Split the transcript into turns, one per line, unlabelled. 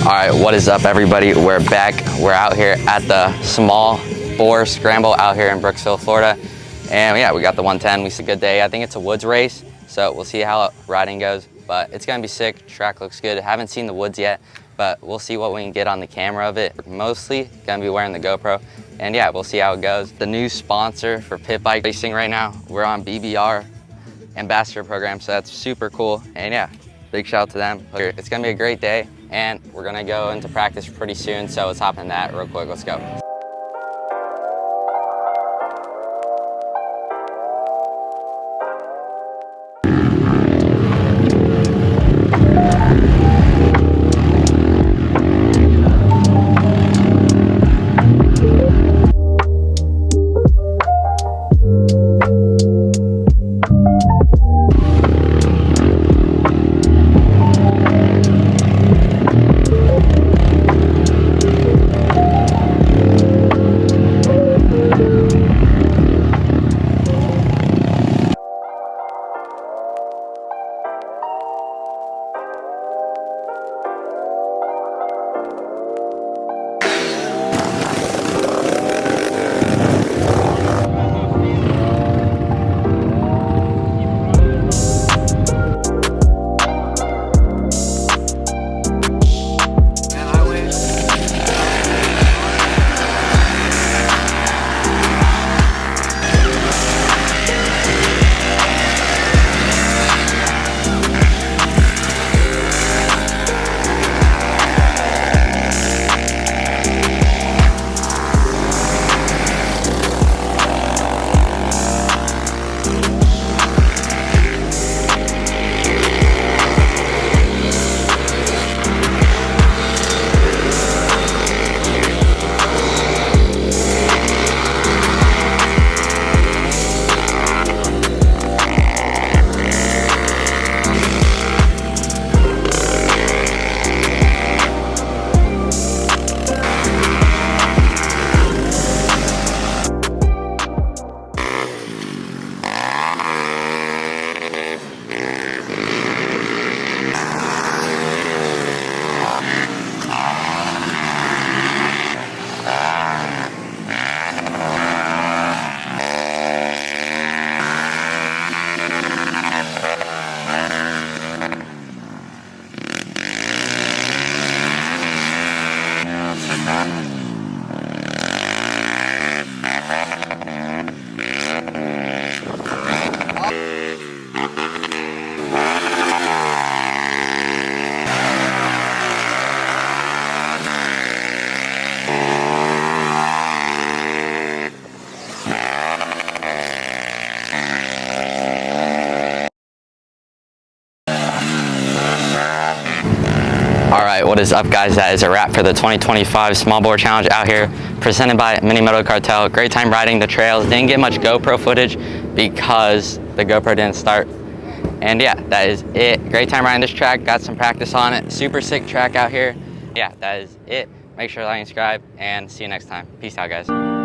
All right, what is up, everybody? We're back. We're out here at the small bore scramble out here in Brooksville, Florida. And yeah, we got the 110. We see a good day. I think it's a woods race, so we'll see how riding goes. But it's gonna be sick. Track looks good. I haven't seen the woods yet, but we'll see what we can get on the camera of it. We're mostly gonna be wearing the GoPro. And yeah, we'll see how it goes. The new sponsor for Pitbike racing right now, we're on BBR ambassador program, so that's super cool. And yeah, big shout out to them. It's gonna be a great day, and we're gonna go into practice pretty soon, so let's hop in that real quick. Let's go. All right, what is up, guys? That is a wrap for the 2025 Small Bore Challenge out here, presented by Mini Moto Cartel. Great time riding the trails. Didn't get much GoPro footage because the GoPro didn't start. And yeah, that is it. Great time riding this track. Got some practice on it. Super sick track out here. Yeah, that is it. Make sure to like and subscribe, and see you next time. Peace out, guys.